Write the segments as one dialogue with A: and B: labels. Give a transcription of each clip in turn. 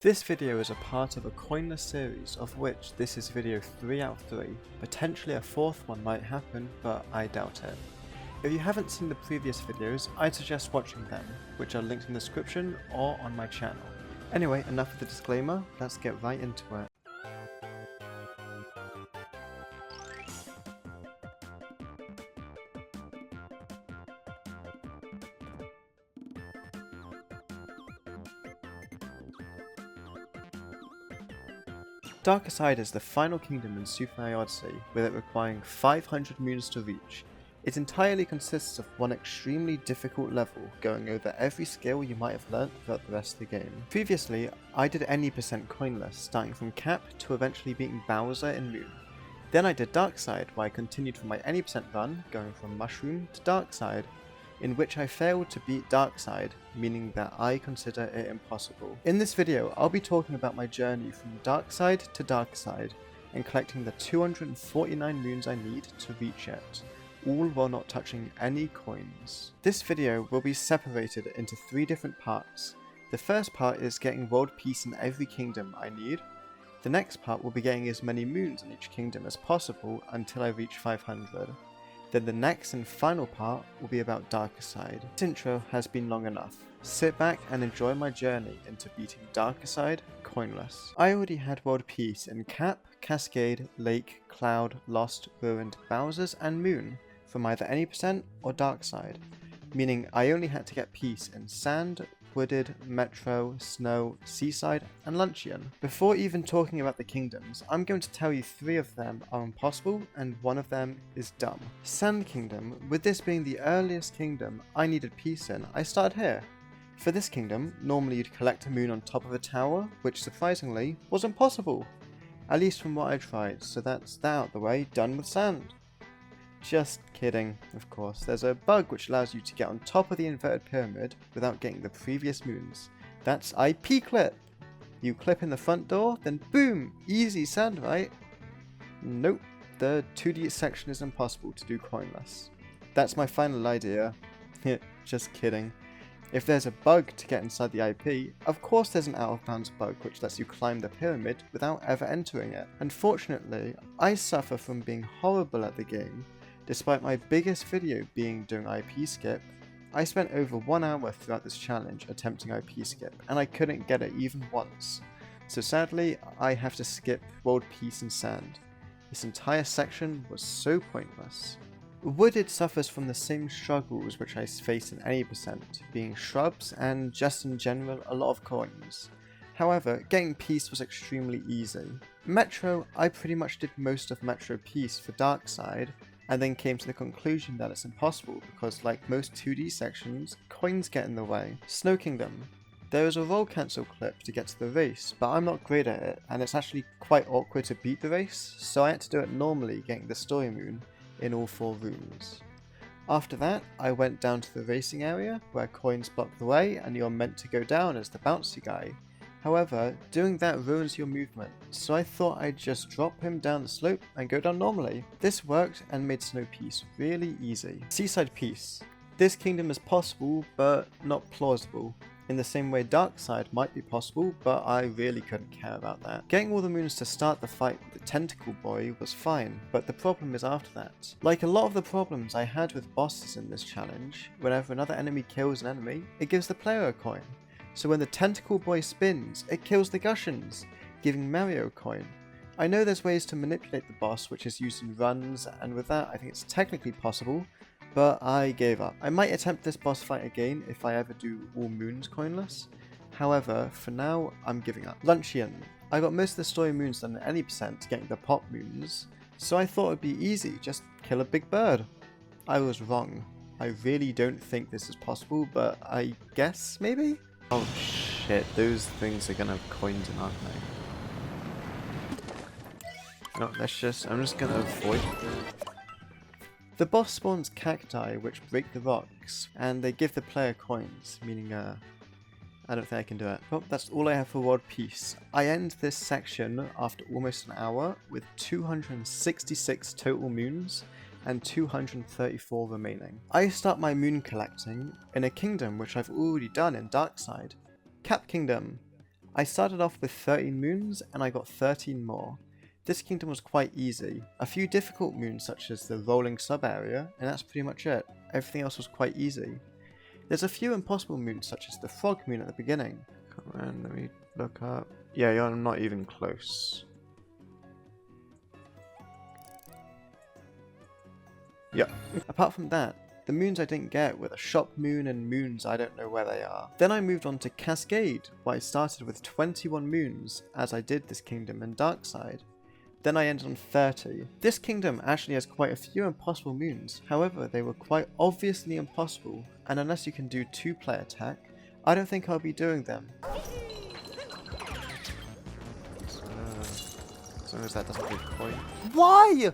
A: This video is a part of a Coinless series, of which this is video 3 out of 3. Potentially a fourth one might happen, but I doubt it. If you haven't seen the previous videos, I'd suggest watching them, which are linked in the description or on my channel. Anyway, enough of the disclaimer, let's get right into it. Darkseid is the final kingdom in Super Mario Odyssey, with it requiring 500 moons to reach. It entirely consists of one extremely difficult level, going over every skill you might have learnt throughout the rest of the game. Previously, I did any % Coinless, starting from Cap to eventually beating Bowser in Moon. Then I did Darkseid, where I continued from my any % run, going from Mushroom to Darkseid, in which I failed to beat Darkseid, meaning that I consider it impossible. In this video, I'll be talking about my journey from Darkseid to Darkseid, and collecting the 249 moons I need to reach it, all while not touching any coins. This video will be separated into 3 different parts. The first part is getting world peace in every kingdom I need. The next part will be getting as many moons in each kingdom as possible until I reach 500. Then the next and final part will be about Darkseid. This intro has been long enough. Sit back and enjoy my journey into beating Darkseid Coinless. I already had world peace in Cap, Cascade, Lake, Cloud, Lost, Ruined, Bowser's and Moon from either any % or Darkseid, meaning I only had to get peace in Sand, Wooded, Metro, Snow, Seaside, and Luncheon. Before even talking about the kingdoms, I'm going to tell you 3 of them are impossible and 1 of them is dumb. Sand Kingdom, with this being the earliest kingdom I needed peace in, I started here. For this kingdom, normally you'd collect a moon on top of a tower, which surprisingly wasn't possible. At least from what I tried, so that's that out the way, done with sand. Just kidding, of course. There's a bug which allows you to get on top of the inverted pyramid without getting the previous moons. That's IP clip! You clip in the front door, then boom! Easy sand, right? Nope, the 2D section is impossible to do coinless. That's my final idea. Just kidding. If there's a bug to get inside the IP, of course there's an out of bounds bug which lets you climb the pyramid without ever entering it. Unfortunately, I suffer from being horrible at the game. Despite my biggest video being doing IP skip, I spent over 1 hour throughout this challenge attempting IP skip, and I couldn't get it even once. So sadly, I have to skip World Peace and Sand. This entire section was so pointless. Wooded suffers from the same struggles which I face in any %, being shrubs and just in general a lot of coins. However, getting peace was extremely easy. Metro, I pretty much did most of Metro Peace for Darkseid, and then came to the conclusion that it's impossible because, like most 2D sections, coins get in the way. Snow Kingdom. There is a roll cancel clip to get to the race, but I'm not great at it, and it's actually quite awkward to beat the race, so I had to do it normally, getting the story moon in all 4 rooms. After that, I went down to the racing area, where coins block the way and you're meant to go down as the bouncy guy. However, doing that ruins your movement, so I thought I'd just drop him down the slope and go down normally. This worked and made Snow Peace really easy. Seaside Peace. This kingdom is possible, but not plausible. In the same way Darkseid might be possible, but I really couldn't care about that. Getting all the moons to start the fight with the Tentacle Boy was fine, but the problem is after that. Like a lot of the problems I had with bosses in this challenge, whenever another enemy kills an enemy, it gives the player a coin. So when the Tentacle Boy spins, it kills the Gushins, giving Mario a coin. I know there's ways to manipulate the boss which is used in runs, and with that I think it's technically possible, but I gave up. I might attempt this boss fight again if I ever do all moons coinless. However, for now, I'm giving up. Luncheon. I got most of the story moons done at any % getting the pop moons, so I thought it'd be easy, just kill a big bird. I was wrong. I really don't think this is possible, but I guess maybe? Oh shit, those things are gonna have coins in, aren't they? No, I'm just gonna avoid it. The boss spawns cacti which break the rocks, and they give the player coins, meaning I don't think I can do it. Well, that's all I have for World Peace. I end this section after almost an hour with 266 total moons, and 234 remaining. I start my moon collecting in a kingdom which I've already done in Darkseid, Cap Kingdom. I started off with 13 moons and I got 13 more. This kingdom was quite easy. A few difficult moons such as the rolling sub-area, and that's pretty much it. Everything else was quite easy. There's a few impossible moons such as the frog moon at the beginning. Come on, let me look up. Yeah, you're not even close. Yeah. Apart from that, the moons I didn't get were the shop moon and moons I don't know where they are. Then I moved on to Cascade, where I started with 21 moons, as I did this kingdom in Darkside. Then I ended on 30. This kingdom actually has quite a few impossible moons, however they were quite obviously impossible, and unless you can do 2-player attack, I don't think I'll be doing them. As long as that doesn't give point. Why?!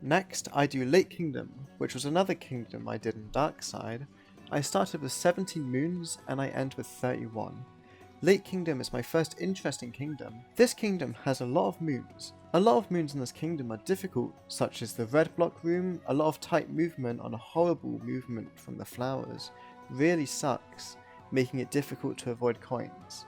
A: Next, I do Late Kingdom, which was another kingdom I did in Darkside. I started with 17 moons and I end with 31. Late Kingdom is my first interesting kingdom. This kingdom has a lot of moons. A lot of moons in this kingdom are difficult, such as the red block room, a lot of tight movement on a horrible movement from the flowers. Really sucks, making it difficult to avoid coins.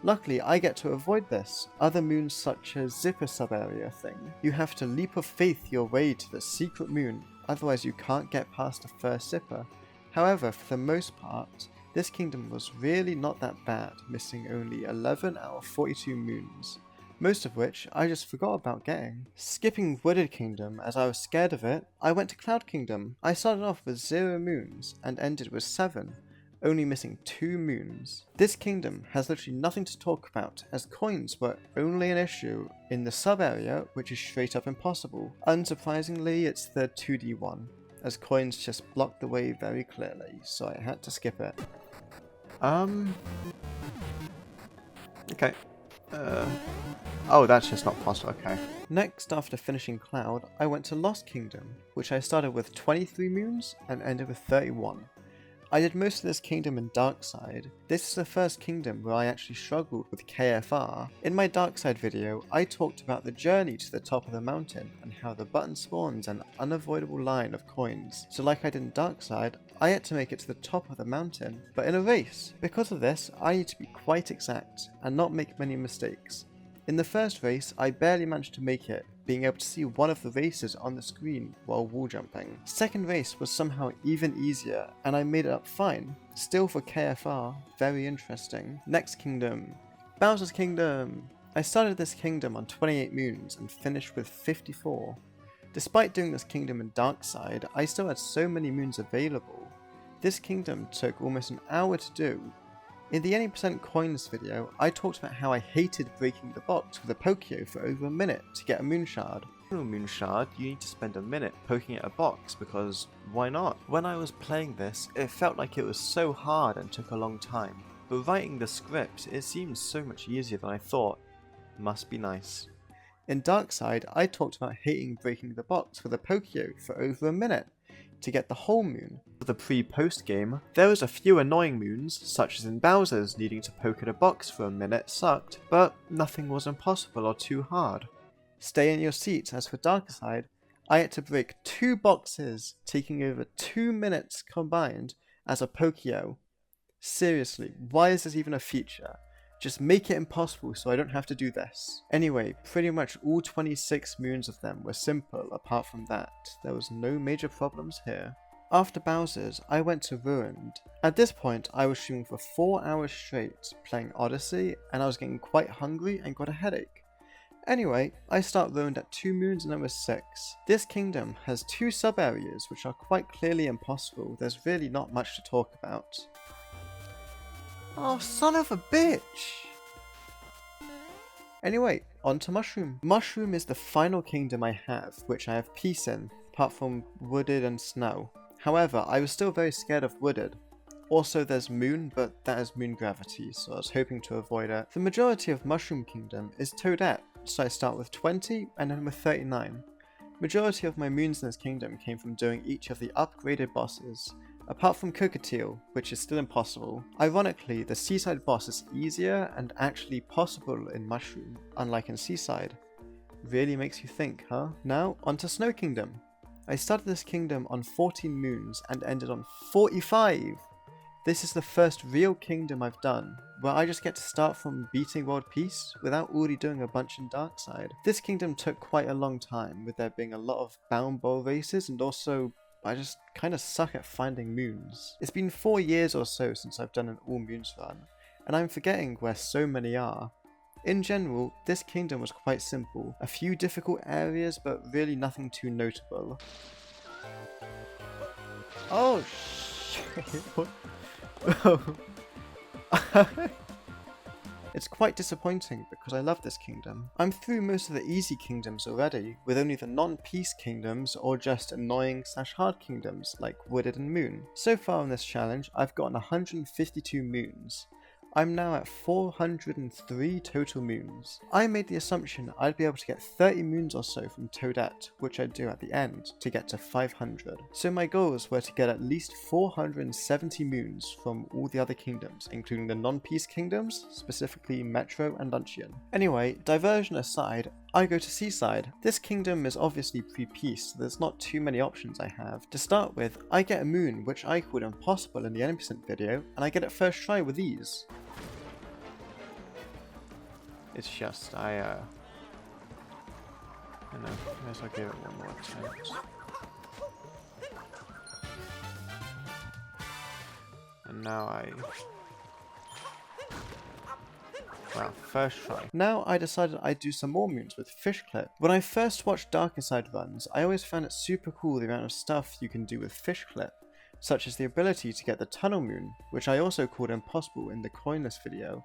A: Luckily, I get to avoid this. Other moons such as Zipper sub-area thing. You have to leap of faith your way to the secret moon, otherwise you can't get past the first zipper. However, for the most part, this kingdom was really not that bad, missing only 11 out of 42 moons. Most of which I just forgot about getting. Skipping Wooded Kingdom as I was scared of it, I went to Cloud Kingdom. I started off with 0 moons and ended with 7. Only missing 2 moons. This kingdom has literally nothing to talk about, as coins were only an issue in the sub-area, which is straight up impossible. Unsurprisingly, it's the 2D one, as coins just block the way very clearly, so I had to skip it. Okay. Oh, that's just not possible, okay. Next, after finishing Cloud, I went to Lost Kingdom, which I started with 23 moons and ended with 31. I did most of this kingdom in Darkside. This is the first kingdom where I actually struggled with KFR. In my Darkside video, I talked about the journey to the top of the mountain and how the button spawns an unavoidable line of coins. So like I did in Darkside, I had to make it to the top of the mountain, but in a race. Because of this, I need to be quite exact and not make many mistakes. In the first race, I barely managed to make it, being able to see one of the races on the screen while wall jumping. Second race was somehow even easier, and I made it up fine. Still for KFR, very interesting. Next kingdom, Bowser's Kingdom. I started this kingdom on 28 moons and finished with 54. Despite doing this kingdom in Darkside, I still had so many moons available. This kingdom took almost an hour to do. In the any % coins video, I talked about how I hated breaking the box with a Pokio for over a minute to get a moon shard. For a moon shard, you need to spend a minute poking at a box because why not? When I was playing this, it felt like it was so hard and took a long time. But writing the script, it seems so much easier than I thought. Must be nice. In Darkside, I talked about hating breaking the box with a Pokio for over a minute to get the whole moon. For the pre-post game, there was a few annoying moons, such as in Bowser's needing to poke at a box for a minute sucked, but nothing was impossible or too hard. Stay in your seats, as for Darkside, I had to break 2 boxes, taking over 2 minutes combined as a Pokio. Seriously, why is this even a feature? Just make it impossible so I don't have to do this. Anyway, pretty much all 26 moons of them were simple apart from that. There was no major problems here. After Bowser's, I went to Ruined. At this point, I was streaming for 4 hours straight, playing Odyssey, and I was getting quite hungry and got a headache. Anyway, I start Ruined at 2 moons and I was 6. This kingdom has 2 sub-areas which are quite clearly impossible. There's really not much to talk about. Oh, son of a bitch! Anyway, on to Mushroom. Mushroom is the final kingdom I have, which I have peace in, apart from Wooded and Snow. However, I was still very scared of Wooded. Also there's Moon, but that is Moon Gravity, so I was hoping to avoid it. The majority of Mushroom Kingdom is Toadette, so I start with 20 and then with 39. Majority of my moons in this kingdom came from doing each of the upgraded bosses, apart from Cockatiel, which is still impossible. Ironically, the Seaside boss is easier and actually possible in Mushroom, unlike in Seaside. Really makes you think, huh? Now, onto Snow Kingdom. I started this kingdom on 14 moons and ended on 45! This is the first real kingdom I've done, where I just get to start from beating world peace without already doing a bunch in Darkside. This kingdom took quite a long time, with there being a lot of bound bowl races, and also I just kinda suck at finding moons. It's been 4 years or so since I've done an all moons run, and I'm forgetting where so many are. In general, this kingdom was quite simple. A few difficult areas, but really nothing too notable. Oh shit! It's quite disappointing because I love this kingdom. I'm through most of the easy kingdoms already, with only the non-peace kingdoms or just annoying/hard kingdoms like Wooded and Moon. So far in this challenge, I've gotten 152 moons. I'm now at 403 total moons. I made the assumption I'd be able to get 30 moons or so from Toadette, which I'd do at the end, to get to 500. So my goals were to get at least 470 moons from all the other kingdoms, including the non-peace kingdoms, specifically Metro and Luncheon. Anyway, diversion aside, I go to Seaside. This kingdom is obviously pre-peace, so there's not too many options I have. To start with, I get a moon, which I called impossible in the enemy percent video, and I get it first try with ease. It's just, I don't know, I guess I'll give it one more attempt. And now well, first try. Now I decided I'd do some more moons with Fish Clip. When I first watched Darker Side runs, I always found it super cool the amount of stuff you can do with Fish Clip, such as the ability to get the Tunnel Moon, which I also called impossible in the Coinless video,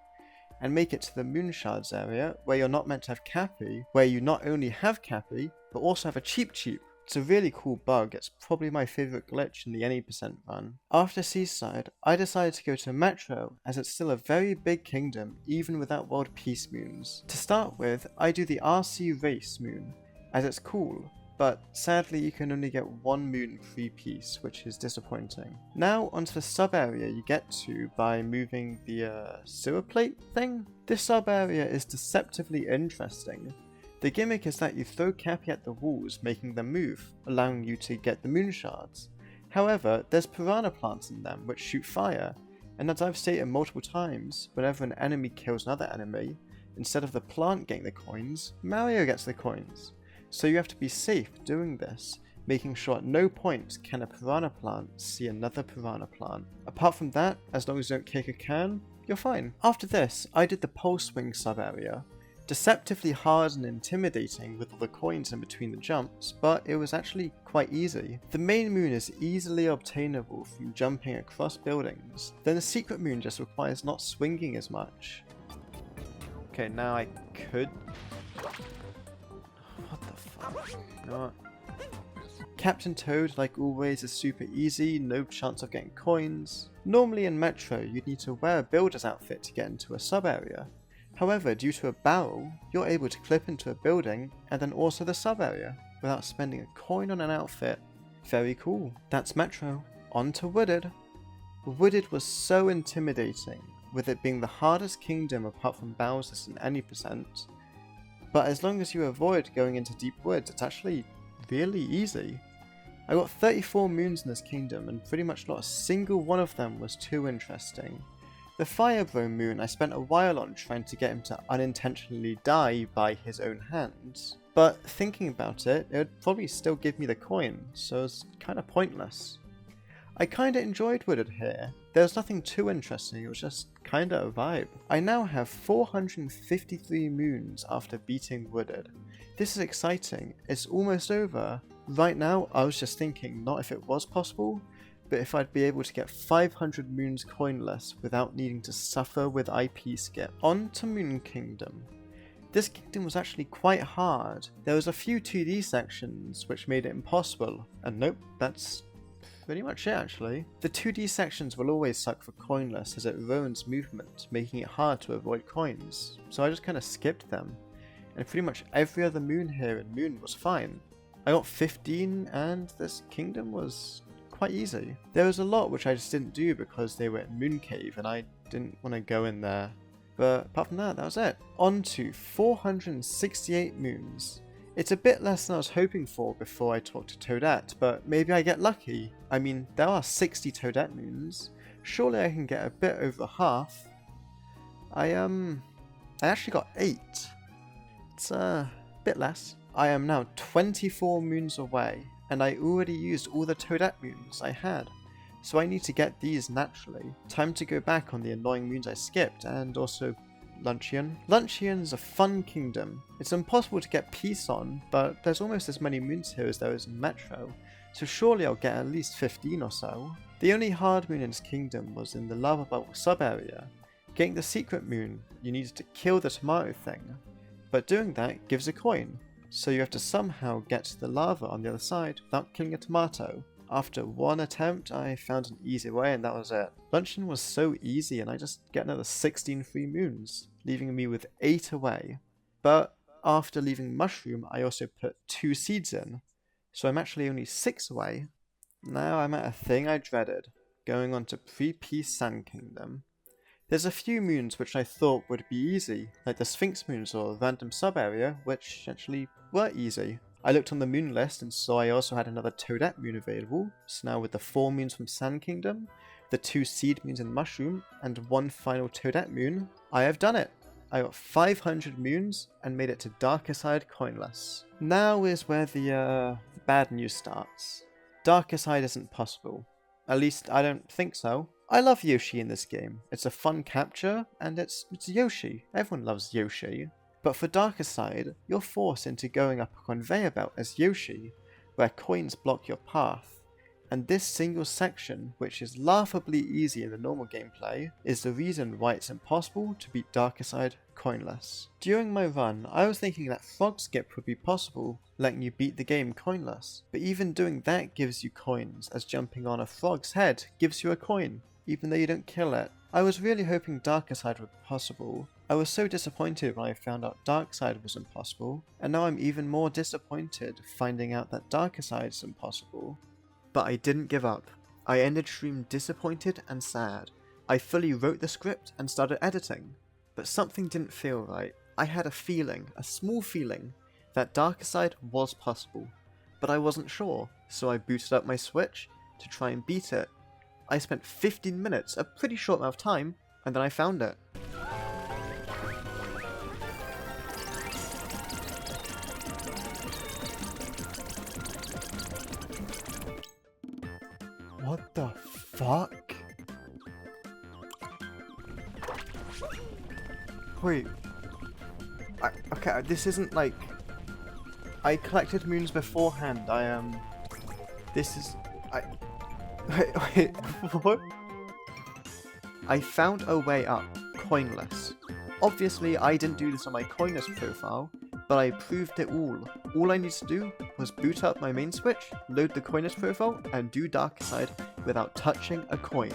A: and make it to the Moon Shards area, where you're not meant to have Cappy, where you not only have Cappy, but also have a Cheep Cheep. It's a really cool bug, it's probably my favourite glitch in the any percent run. After Seaside, I decided to go to Metro, as it's still a very big kingdom, even without world peace moons. To start with, I do the RC Race moon, as it's cool, but sadly you can only get one moon pre-peace, which is disappointing. Now onto the sub-area you get to by moving the sewer plate thing. This sub-area is deceptively interesting. The gimmick is that you throw Cappy at the walls, making them move, allowing you to get the moon shards. However, there's piranha plants in them which shoot fire, and as I've stated multiple times, whenever an enemy kills another enemy, instead of the plant getting the coins, Mario gets the coins. So you have to be safe doing this, making sure at no point can a piranha plant see another piranha plant. Apart from that, as long as you don't kick a can, you're fine. After this, I did the pole swing sub-area. Deceptively hard and intimidating with all the coins in between the jumps, but it was actually quite easy. The main moon is easily obtainable from jumping across buildings, then the secret moon just requires not swinging as much. Okay, now I could... What the fuck? You know what? Captain Toad, like always, is super easy, no chance of getting coins. Normally in Metro, you'd need to wear a builder's outfit to get into a sub-area. However, due to a barrel, you're able to clip into a building and then also the sub-area without spending a coin on an outfit. Very cool. That's Metro. On to Wooded. Wooded was so intimidating, with it being the hardest kingdom apart from Bowser's in any percent. But as long as you avoid going into deep woods, it's actually really easy. I got 34 moons in this kingdom and pretty much not a single one of them was too interesting. The Firebro moon I spent a while on trying to get him to unintentionally die by his own hands, but thinking about it, it would probably still give me the coin, so it's kinda pointless. I kinda enjoyed Wooded here. There was nothing too interesting, it was just kinda a vibe. I now have 453 moons after beating Wooded. This is exciting, it's almost over. Right now, I was just thinking not if it was possible, but if I'd be able to get 500 moons coinless without needing to suffer with IP skip. On to Moon Kingdom. This kingdom was actually quite hard. There was a few 2D sections which made it impossible, and nope, that's pretty much it actually. The 2D sections will always suck for coinless as it ruins movement, making it hard to avoid coins, so I just kinda skipped them. And pretty much every other moon here in Moon was fine. I got 15 and this kingdom was quite easy. There was a lot which I just didn't do because they were in Moon Cave and I didn't want to go in there. But apart from that, that was it. On to 468 moons. It's a bit less than I was hoping for before I talked to Toadette, but maybe I get lucky. I mean, there are 60 Toadette moons. Surely I can get a bit over half. I actually got 8. It's a bit less. I am now 24 moons away, and I already used all the Toadette moons I had. So I need to get these naturally. Time to go back on the annoying moons I skipped, and also Luncheon. Luncheon's a fun kingdom. It's impossible to get peace on, but there's almost as many moons here as there is in Metro, so surely I'll get at least 15 or so. The only hard moon in this kingdom was in the lava bubble sub-area. Getting the secret moon, you needed to kill the tomato thing, but doing that gives a coin, so you have to somehow get to the lava on the other side without killing a tomato. After one attempt, I found an easy way and that was it. Luncheon was so easy and I just get another 16 free moons, leaving me with 8 away. But after leaving Mushroom, I also put 2 seeds in, so I'm actually only 6 away. Now I'm at a thing I dreaded, going on to Pre-Peace Sand Kingdom. There's a few moons which I thought would be easy, like the Sphinx moons or random sub-area, which actually were easy. I looked on the moon list and saw I also had another Toadette moon available, so now with the 4 moons from Sand Kingdom, the 2 seed moons in Mushroom, and 1 final Toadette moon, I have done it! I got 500 moons and made it to Darker Side Coinless. Now is where the bad news starts. Darker Side isn't possible. At least I don't think so. I love Yoshi in this game. It's a fun capture, and it's Yoshi. Everyone loves Yoshi. But for Darker Side, you're forced into going up a conveyor belt as Yoshi, where coins block your path. And this single section, which is laughably easy in the normal gameplay, is the reason why it's impossible to beat Darker Side coinless. During my run, I was thinking that frog skip would be possible, letting you beat the game coinless. But even doing that gives you coins, as jumping on a frog's head gives you a coin, even though you don't kill it. I was really hoping Darker Side would be possible. I was so disappointed when I found out Dark Side was impossible, and now I'm even more disappointed finding out that Darker Side is impossible. But I didn't give up. I ended stream disappointed and sad. I fully wrote the script and started editing, but something didn't feel right. I had a feeling, a small feeling, that Darker Side was possible, but I wasn't sure, so I booted up my Switch to try and beat it. I spent 15 minutes, a pretty short amount of time, and then I found it. What the fuck? Wait. Okay, this isn't like... I collected moons beforehand, This is... Wait, what? I found a way up, coinless. Obviously, I didn't do this on my Coinless profile, but I proved it all. All I needed to do was boot up my main Switch, load the Coinless profile, and do Darker Side without touching a coin.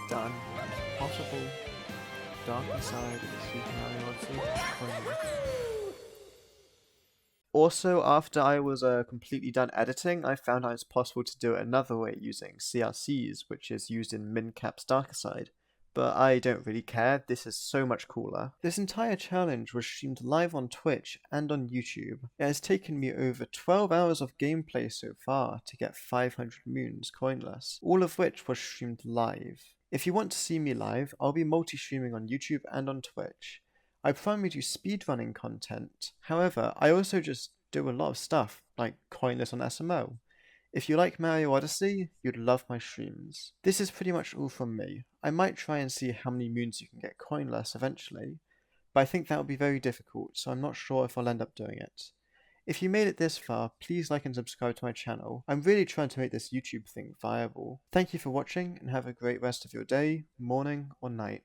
A: Done. Possible. Darker Side of the Super Mario Odyssey. Coinless. Also, after I was completely done editing, I found out it's possible to do it another way using CRCs, which is used in Mincap's Darker Side. But I don't really care, this is so much cooler. This entire challenge was streamed live on Twitch and on YouTube. It has taken me over 12 hours of gameplay so far to get 500 moons coinless, all of which was streamed live. If you want to see me live, I'll be multi-streaming on YouTube and on Twitch. I primarily do speedrunning content, however, I also just do a lot of stuff, like Coinless on SMO. If you like Mario Odyssey, you'd love my streams. This is pretty much all from me. I might try and see how many moons you can get coinless eventually, but I think that would be very difficult, so I'm not sure if I'll end up doing it. If you made it this far, please like and subscribe to my channel. I'm really trying to make this YouTube thing viable. Thank you for watching and have a great rest of your day, morning or night.